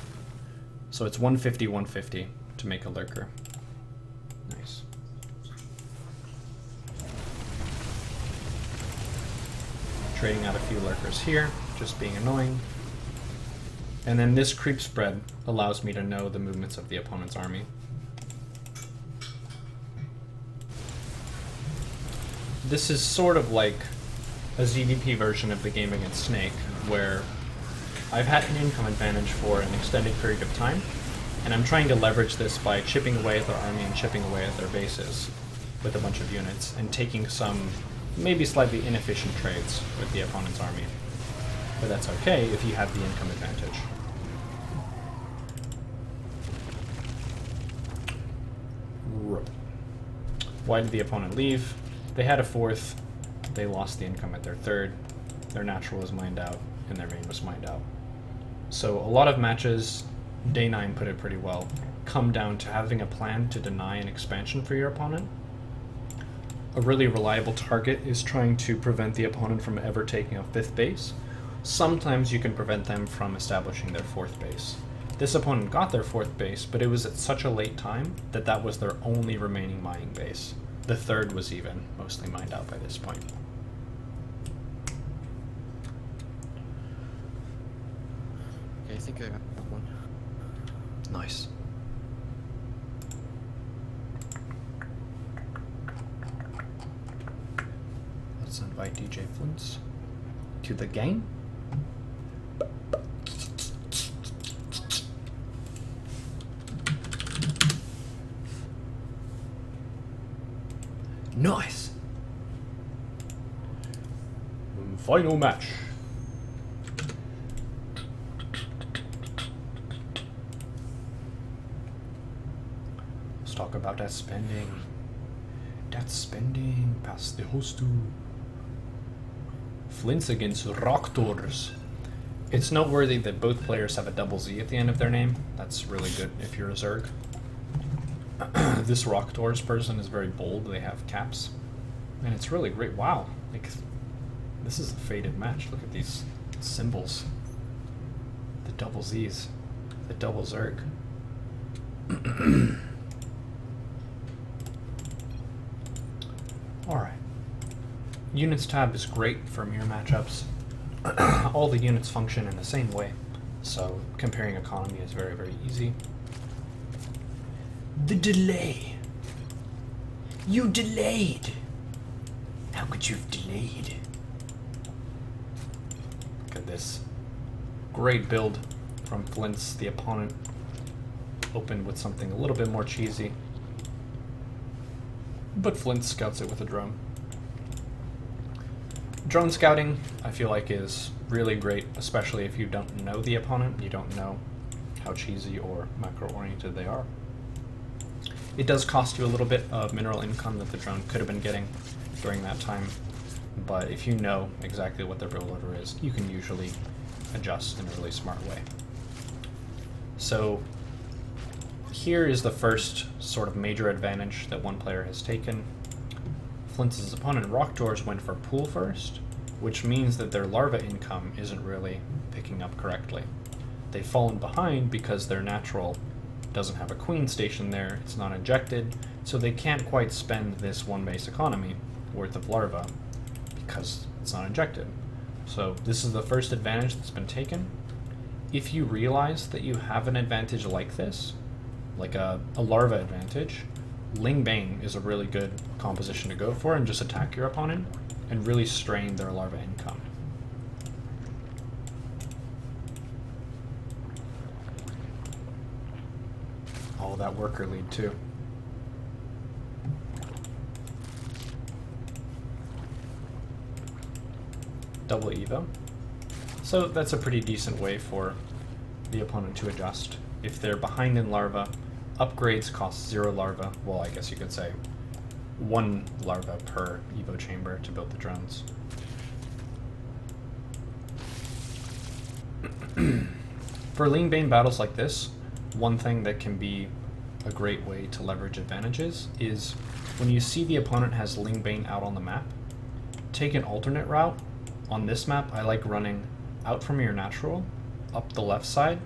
So it's 150, 150 to make a lurker. Nice. Trading out a few lurkers here, just being annoying. And then this creep spread allows me to know the movements of the opponent's army. This is sort of like a ZVP version of the game against Snake, where I've had an income advantage for an extended period of time, and I'm trying to leverage this by chipping away at their army and chipping away at their bases with a bunch of units, and taking some maybe slightly inefficient trades with the opponent's army. But that's okay if you have the income advantage. Why did the opponent leave? They had a 4th, they lost the income at their 3rd, their natural was mined out, and their main was mined out. So a lot of matches, Day 9 put it pretty well, come down to having a plan to deny an expansion for your opponent. A really reliable target is trying to prevent the opponent from ever taking a 5th base. Sometimes you can prevent them from establishing their 4th base. This opponent got their 4th base, but it was at such a late time that that was their only remaining mining base. The 3rd was even mostly mined out by this point. Okay, I think I got one. Nice. Let's invite DJ Flints to the game. Nice. Final match. Let's talk about that spending. That spending past the host to Flints against Raptors. It's noteworthy that both players have a double Z at the end of their name. That's really good if you're a Zerg. This Raptors person is very bold. They have caps. And it's really great. Wow. Like, this is a faded match. Look at these symbols. The double Zs. The double Zerg. Alright. Units tab is great for mirror matchups. all the units function in the same way, so comparing economy is very, very easy. The delay. You delayed. How could you have delayed? Look at this. Great build from Flint's. The opponent opened with something a little bit more cheesy, but Flint scouts it with a drone. Drone scouting, I feel like, is really great, especially if you don't know the opponent, you don't know how cheesy or macro-oriented they are. It does cost you a little bit of mineral income that the drone could have been getting during that time, but if you know exactly what their build order is, you can usually adjust in a really smart way. So here is the first sort of major advantage that one player has taken. Flint's opponent, Rock Doors, went for pool first, which means that their larva income isn't really picking up correctly. They've fallen behind because their natural doesn't have a queen station there, it's not injected, so they can't quite spend this one base economy worth of larva because it's not injected. So this is the first advantage that's been taken. If you realize that you have an advantage like this, like a larva advantage, Ling Bane is a really good composition to go for and just attack your opponent and really strain their larva income. Oh, that worker lead too. Double Evo. So that's a pretty decent way for the opponent to adjust. If they're behind in larva, upgrades cost 0 larva. Well, I guess you could say 1 larva per Evo chamber to build the drones. For Ling Bane battles like this, one thing that can be a great way to leverage advantages is when you see the opponent has Ling Bane out on the map, take an alternate route. On this map, I like running out from your natural, up the left side,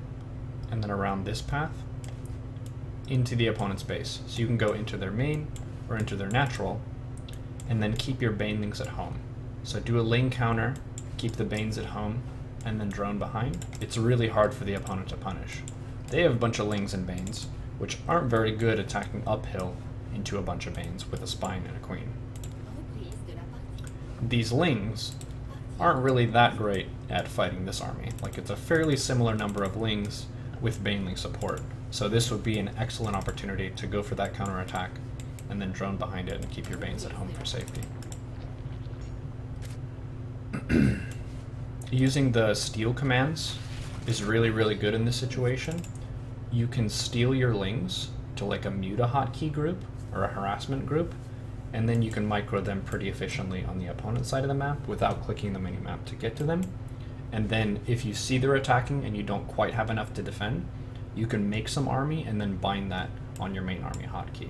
and then around this path into the opponent's base. So you can go into their main or into their natural, and then keep your banelings at home. So do a Ling counter, keep the banes at home, and then drone behind. It's really hard for the opponent to punish. They have a bunch of Lings and banes, which aren't very good attacking uphill into a bunch of banes with a spine and a queen. These Lings aren't really that great at fighting this army. Like, it's a fairly similar number of Lings with baneling support. So this would be an excellent opportunity to go for that counterattack and then drone behind it and keep your banes at home for safety. Using the steal commands is really, really good in this situation. You can steal your Lings to like a muta hotkey group or a harassment group, and then you can micro them pretty efficiently on the opponent's side of the map without clicking the mini-map to get to them. And then if you see they're attacking and you don't quite have enough to defend, you can make some army and then bind that on your main army hotkey.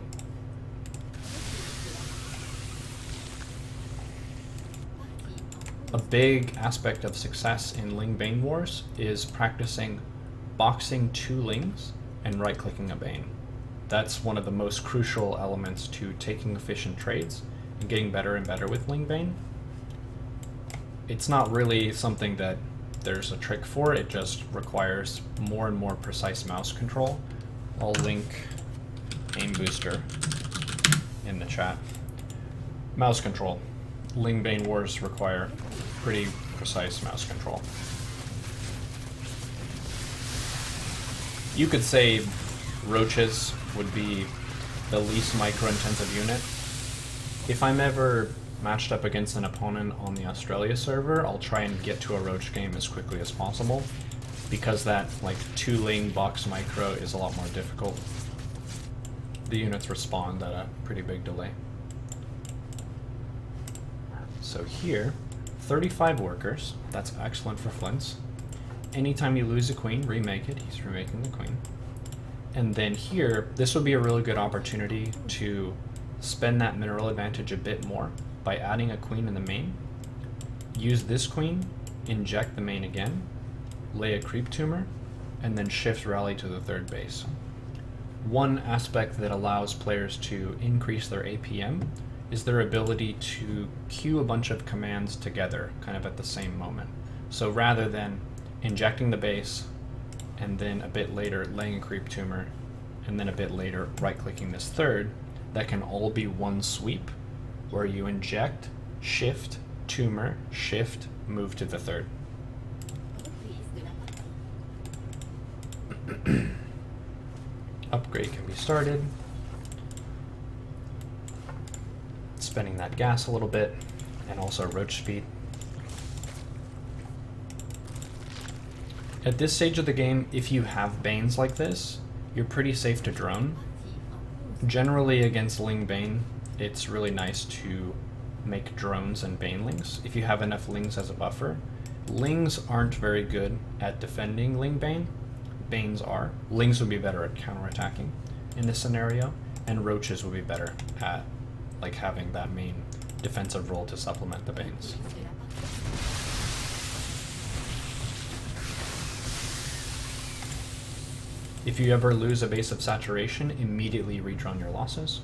A big aspect of success in Ling Bane Wars is practicing boxing 2 Lings and right-clicking a Bane. That's one of the most crucial elements to taking efficient trades and getting better and better with Ling Bane. It's not really something that there's a trick for, it just requires more and more precise mouse control. I'll link aim booster in the chat. Mouse control. Ling Bane Wars require pretty precise mouse control. You could say Roaches would be the least micro-intensive unit. If I'm ever matched up against an opponent on the Australia server, I'll try and get to a Roach game as quickly as possible, because that like 2 Ling box micro is a lot more difficult. The units respond at a pretty big delay. So here, 35 workers, that's excellent for Flint's. Anytime you lose a queen, remake it, he's remaking the queen. And then here, this would be a really good opportunity to spend that mineral advantage a bit more by adding a queen in the main. Use this queen, inject the main again, lay a creep tumor, and then shift rally to the 3rd base. One aspect that allows players to increase their APM is their ability to queue a bunch of commands together, kind of at the same moment. So rather than injecting the base, and then a bit later laying a creep tumor, and then a bit later right-clicking this third, that can all be one sweep, where you inject, shift, tumor, shift, move to the third. Upgrade can be started. Spending that gas a little bit, and also roach speed. At this stage of the game, if you have banes like this, you're pretty safe to drone. Generally against Ling Bane, it's really nice to make drones and banelings if you have enough Lings as a buffer. Lings aren't very good at defending Ling Bane. Banes are. Lings would be better at counterattacking in this scenario, and Roaches would be better at like having that main defensive role to supplement the Banes. If you ever lose a base of saturation, immediately redrone your losses.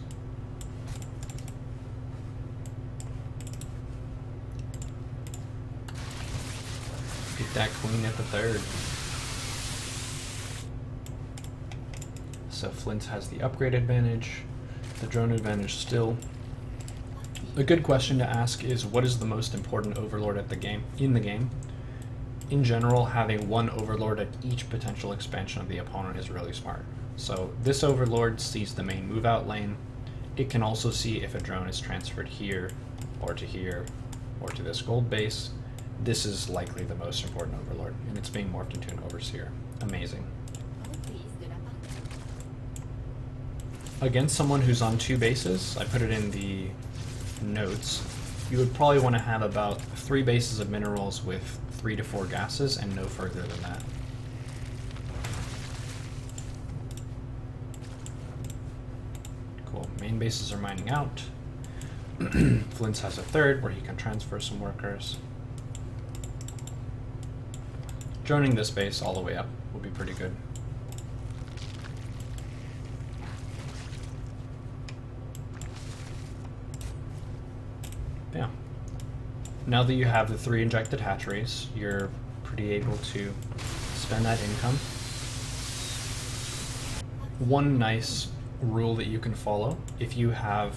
Get that queen at the third. So Flint has the upgrade advantage, the drone advantage still. A good question to ask is, what is the most important overlord at the game? In the game? In general, having one overlord at each potential expansion of the opponent is really smart. So this overlord sees the main move out lane. It can also see if a drone is transferred here, or to this gold base. This is likely the most important overlord, and it's being morphed into an overseer. Amazing. Against someone who's on 2 bases, I put it in the notes, you would probably want to have about 3 bases of minerals with 3 to 4 gases and no further than that. Cool, main bases are mining out. Flint's has a third where he can transfer some workers. Droning this base all the way up will be pretty good. Yeah. Now that you have the 3 injected hatcheries, you're pretty able to spend that income. One nice rule that you can follow, if you have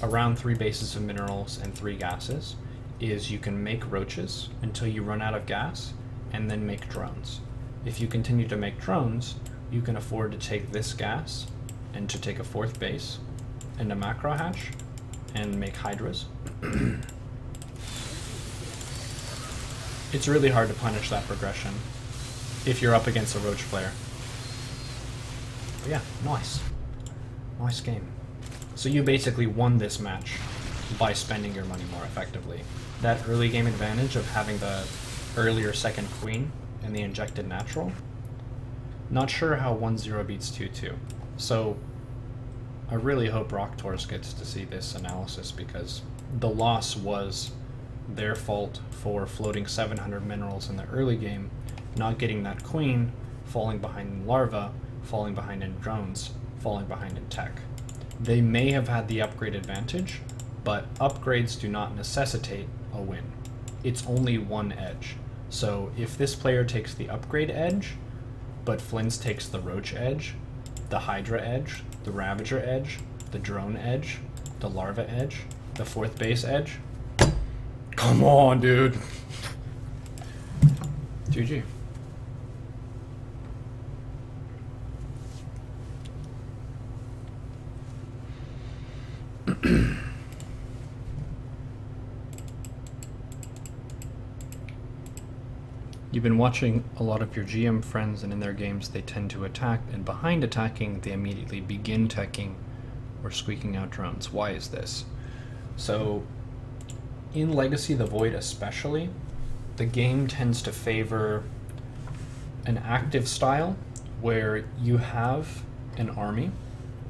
around 3 bases of minerals and 3 gases, is you can make roaches until you run out of gas, and then make drones. If you continue to make drones, you can afford to take this gas and to take a 4th base and a macro hatch and make hydras. It's really hard to punish that progression if you're up against a roach player. But yeah, nice. Nice game. So you basically won this match by spending your money more effectively. That early game advantage of having the earlier second queen and the injected natural, not sure how 1-0 beats 2-2. So I really hope Rocktor's gets to see this analysis, because the loss was their fault for floating 700 minerals in the early game, not getting that queen, falling behind in Larva, falling behind in drones, falling behind in tech. They may have had the upgrade advantage, but upgrades do not necessitate a win. It's only one edge. So if this player takes the upgrade edge, but Flint's takes the Roach edge, the Hydra edge, the Ravager edge, the Drone edge, the Larva edge, the 4th base edge, come on, dude. GG. You've been watching a lot of your GM friends, and in their games they tend to attack, and behind attacking they immediately begin teching or squeaking out drones. Why is this? So in Legacy of the Void especially, the game tends to favor an active style where you have an army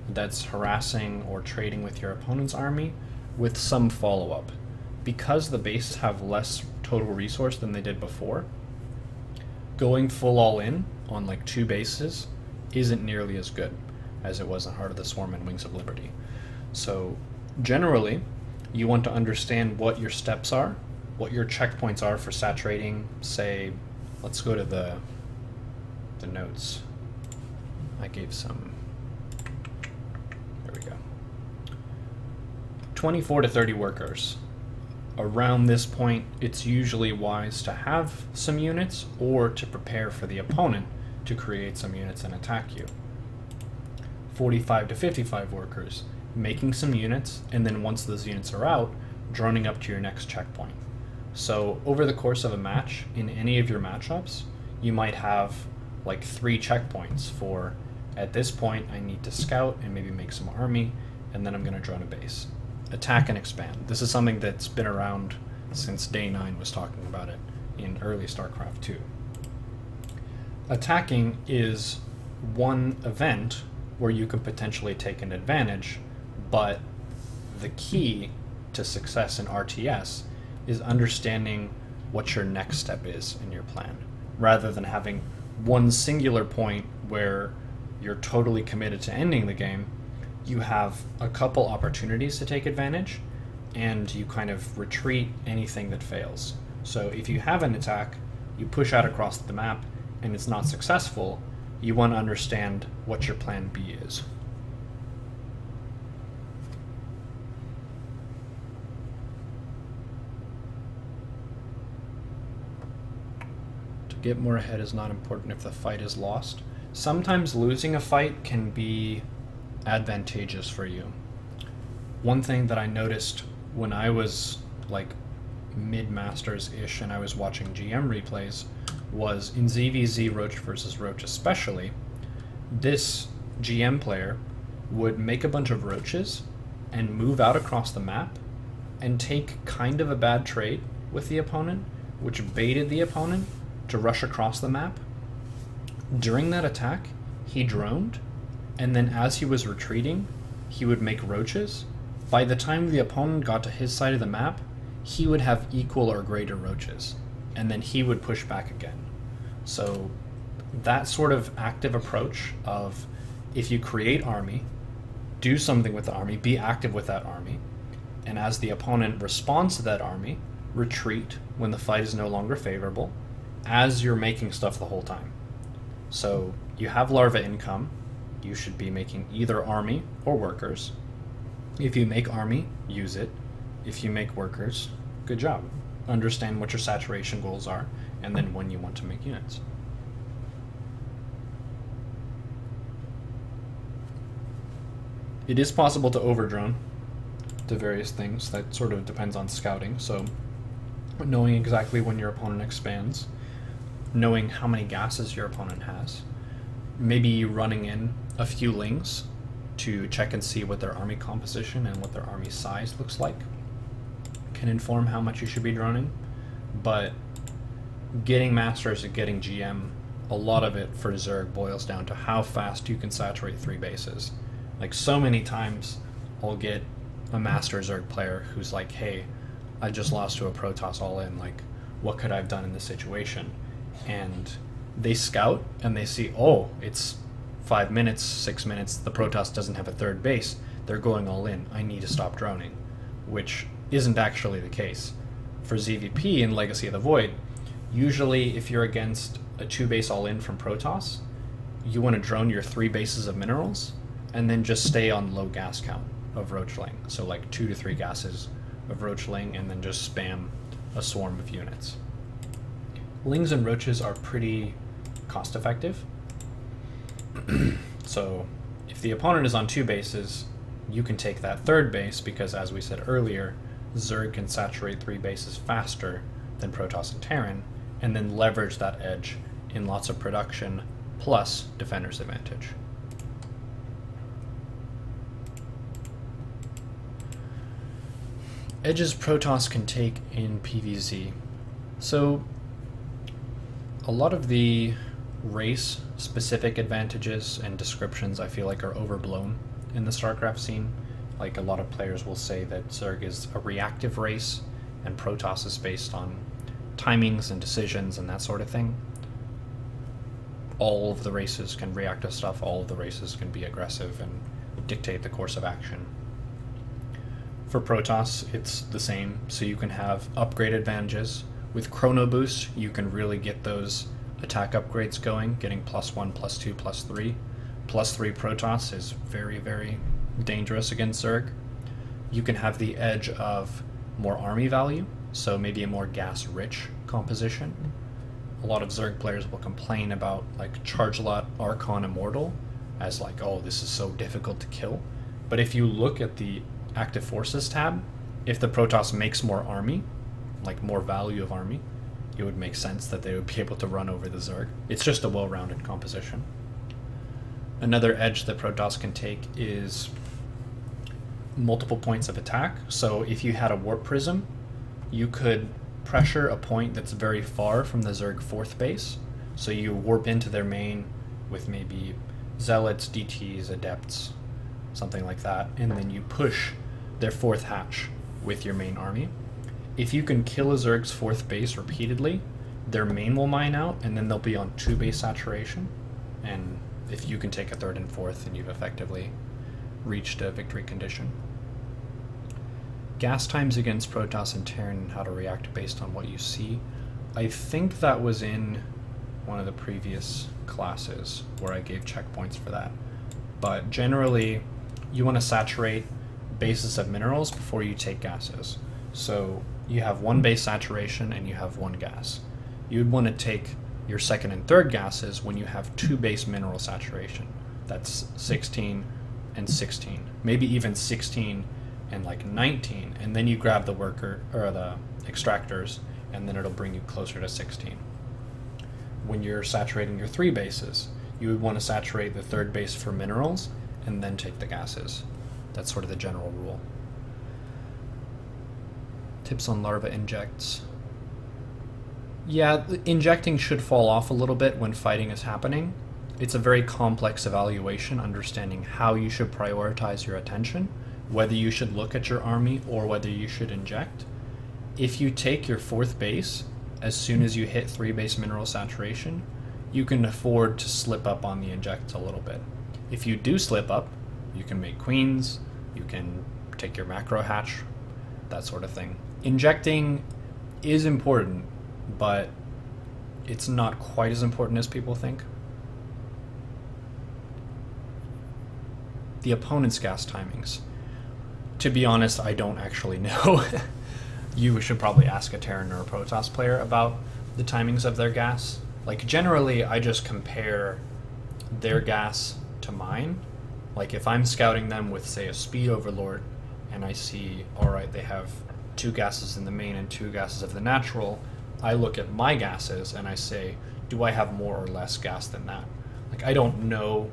that's harassing or trading with your opponent's army with some follow-up. Because the bases have less total resource than they did before, going full all in on like 2 bases isn't nearly as good as it was in Heart of the Swarm and Wings of Liberty. So generally, you want to understand what your steps are, what your checkpoints are for saturating, say, let's go to the notes. I gave some, there we go. 24 to 30 workers. Around this point, it's usually wise to have some units or to prepare for the opponent to create some units and attack you. 45 to 55 workers, making some units, and then once those units are out, droning up to your next checkpoint. So over the course of a match, in any of your matchups, you might have like 3 checkpoints for, at this point I need to scout and maybe make some army, and then I'm going to drone a base. Attack and expand. This is something that's been around since Day 9 was talking about it in early StarCraft 2. Attacking is one event where you can potentially take an advantage, but the key to success in RTS is understanding what your next step is in your plan, rather than having one singular point where you're totally committed to ending the game. You have a couple opportunities to take advantage, and you kind of retreat anything that fails. So if you have an attack, you push out across the map, and it's not successful, you want to understand what your plan B is. To get more ahead is not important if the fight is lost. Sometimes losing a fight can be advantageous for you. One thing that I noticed when I was like mid-masters-ish and I was watching GM replays was in ZVZ Roach versus Roach especially, this GM player would make a bunch of roaches and move out across the map and take kind of a bad trade with the opponent, which baited the opponent to rush across the map. During that attack, he droned, and then as he was retreating, he would make roaches. By the time the opponent got to his side of the map, he would have equal or greater roaches, and then he would push back again. So that sort of active approach of, if you create army, do something with the army, be active with that army, and as the opponent responds to that army, retreat when the fight is no longer favorable, as you're making stuff the whole time. So you have Larva income, you should be making either army or workers. If you make army, use it. If you make workers, good job. Understand what your saturation goals are, and then when you want to make units. It is possible to overdrone to various things. That sort of depends on scouting. So knowing exactly when your opponent expands, knowing how many gases your opponent has, maybe running in a few Lings to check and see what their army composition and what their army size looks like can inform how much you should be droning. But getting masters and getting GM, a lot of it for Zerg boils down to how fast you can saturate 3 bases. Like, so many times I'll get a master Zerg player who's like, hey, I just lost to a Protoss all in, like, what could I have done in this situation? And they scout and they see, oh, it's 5 minutes, 6 minutes, the Protoss doesn't have a 3rd base, they're going all in, I need to stop droning, which isn't actually the case. For ZVP in Legacy of the Void, usually if you're against a 2-base all in from Protoss, you want to drone your 3 bases of minerals and then just stay on low gas count of Roach Ling. So like 2 to 3 gases of Roach Ling, and then just spam a swarm of units. Lings and Roaches are pretty cost effective. So if the opponent is on 2 bases, you can take that 3rd base because, as we said earlier, Zerg can saturate 3 bases faster than Protoss and Terran, and then leverage that edge in lots of production plus defender's advantage. Edges Protoss can take in PvZ. So a lot of the race-specific advantages and descriptions I feel like are overblown in the StarCraft scene. Like, a lot of players will say that Zerg is a reactive race and Protoss is based on timings and decisions and that sort of thing. All of the races can react to stuff, all of the races can be aggressive and dictate the course of action. For Protoss, it's the same. So you can have upgrade advantages. With Chrono Boost, you can really get those attack upgrades going, getting +1, +2, +3. +3 Protoss is very, very dangerous against Zerg. You can have the edge of more army value, so maybe a more gas-rich composition. A lot of Zerg players will complain about like Charge Lot Archon Immortal as like, oh, this is so difficult to kill. But if you look at the Active Forces tab, if the Protoss makes more army, like more value of army, it would make sense that they would be able to run over the Zerg. It's just a well-rounded composition. Another edge that Protoss can take is multiple points of attack. So if you had a Warp Prism, you could pressure a point that's very far from the Zerg 4th base. So you warp into their main with maybe Zealots, DTs, Adepts, something like that, and then you push their 4th hatch with your main army. If you can kill a Zerg's 4th base repeatedly, their main will mine out, and then they'll be on 2 base saturation. And if you can take a 3rd and 4th, then you've effectively reached a victory condition. Gas times against Protoss and Terran, and how to react based on what you see. I think that was in one of the previous classes where I gave checkpoints for that. But generally, you want to saturate bases of minerals before you take gases. So you have 1 base saturation and you have 1 gas. You would want to take your 2nd and 3rd gases when you have 2 base mineral saturation. That's 16 and 16. Maybe even 16 and like 19. And then you grab the worker or the extractors, and then it'll bring you closer to 16. When you're saturating your 3 bases, you would want to saturate the 3rd base for minerals and then take the gases. That's sort of the general rule. Tips on Larva injects. Yeah, injecting should fall off a little bit when fighting is happening. It's a very complex evaluation, understanding how you should prioritize your attention, whether you should look at your army or whether you should inject. If you take your 4th base as soon as you hit 3 base mineral saturation, you can afford to slip up on the inject a little bit. If you do slip up, you can make queens, you can take your macro hatch, that sort of thing. Injecting is important, but it's not quite as important as people think. The opponent's gas timings. To be honest, I don't actually know. You should probably ask a Terran or a Protoss player about the timings of their gas. Like generally, I just compare their gas to mine. Like if I'm scouting them with, say, a Speed Overlord, and I see, alright, they have 2 gases in the main and 2 gases of the natural, I look at my gases and I say, do I have more or less gas than that? Like I don't know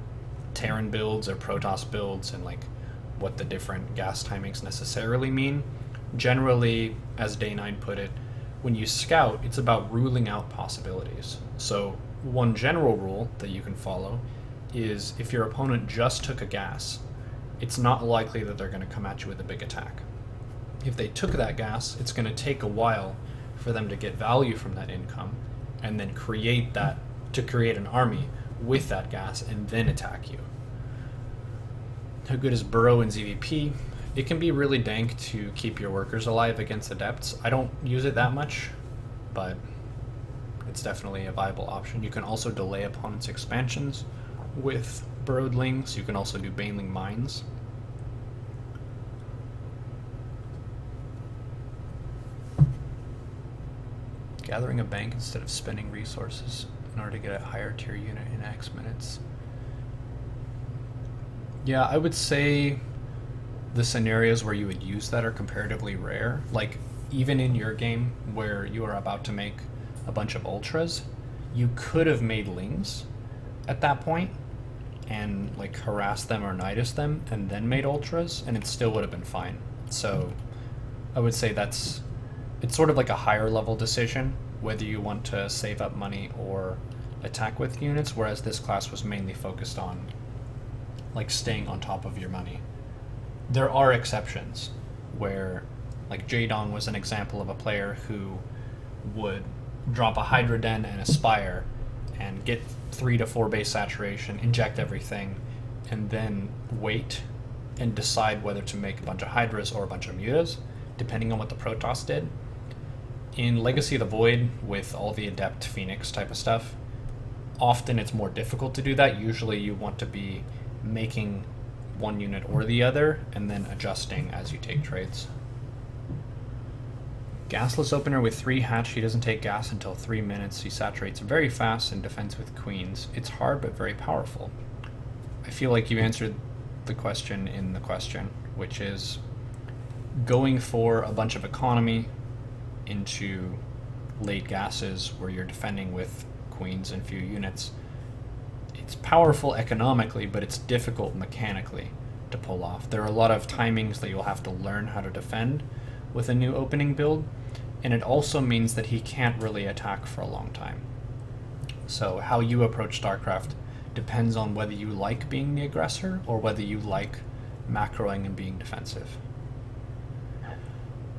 Terran builds or Protoss builds and like what the different gas timings necessarily mean. Generally, as Day9 put it, when you scout, it's about ruling out possibilities. So one general rule that you can follow is if your opponent just took a gas, it's not likely that they're going to come at you with a big attack. If they took that gas, it's going to take a while for them to get value from that income and then create an army with that gas and then attack you. How good is Burrow in ZVP? It can be really dank to keep your workers alive against Adepts. I don't use it that much, but it's definitely a viable option. You can also delay opponents' expansions with Burrowed Ling, so you can also do Baneling Mines. Gathering a bank instead of spending resources in order to get a higher tier unit in X minutes. Yeah, I would say the scenarios where you would use that are comparatively rare. Like, even in your game where you are about to make a bunch of ultras, you could have made Lings at that point and like harassed them or nidus them and then made ultras, and it still would have been fine. So I would say it's sort of like a higher level decision whether you want to save up money or attack with units, whereas this class was mainly focused on like staying on top of your money. There are exceptions where, like Jadon was an example of a player who would drop a Hydra Den and a Spire and get 3 to 4 base saturation, inject everything, and then wait and decide whether to make a bunch of hydras or a bunch of mutas, depending on what the Protoss did. In Legacy of the Void, with all the Adept Phoenix type of stuff, often it's more difficult to do that. Usually you want to be making one unit or the other, and then adjusting as you take trades. Gasless opener with 3 hatch. He doesn't take gas until 3 minutes. He saturates very fast and defends with queens. It's hard but very powerful. I feel like you answered the question in the question, which is going for a bunch of economy into late gases where you're defending with queens and few units. It's powerful economically, but it's difficult mechanically to pull off. There are a lot of timings that you'll have to learn how to defend with a new opening build, and it also means that he can't really attack for a long time. So how you approach StarCraft depends on whether you like being the aggressor or whether you like macroing and being defensive.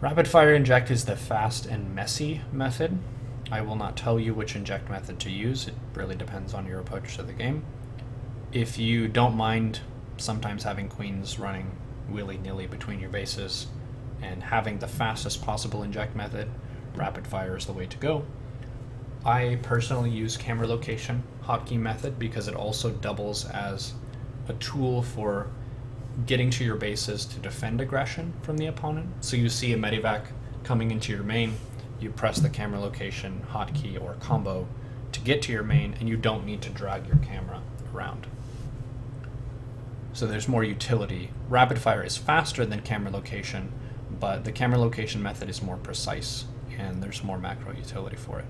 Rapid fire inject is the fast and messy method. I will not tell you which inject method to use. It really depends on your approach to the game. If you don't mind sometimes having queens running willy-nilly between your bases and having the fastest possible inject method, rapid fire is the way to go. I personally use camera location hotkey method because it also doubles as a tool for getting to your bases to defend aggression from the opponent. So you see a medivac coming into your main, you press the camera location hotkey or combo to get to your main, and you don't need to drag your camera around. So there's more utility. Rapid fire is faster than camera location, but the camera location method is more precise, and there's more macro utility for it.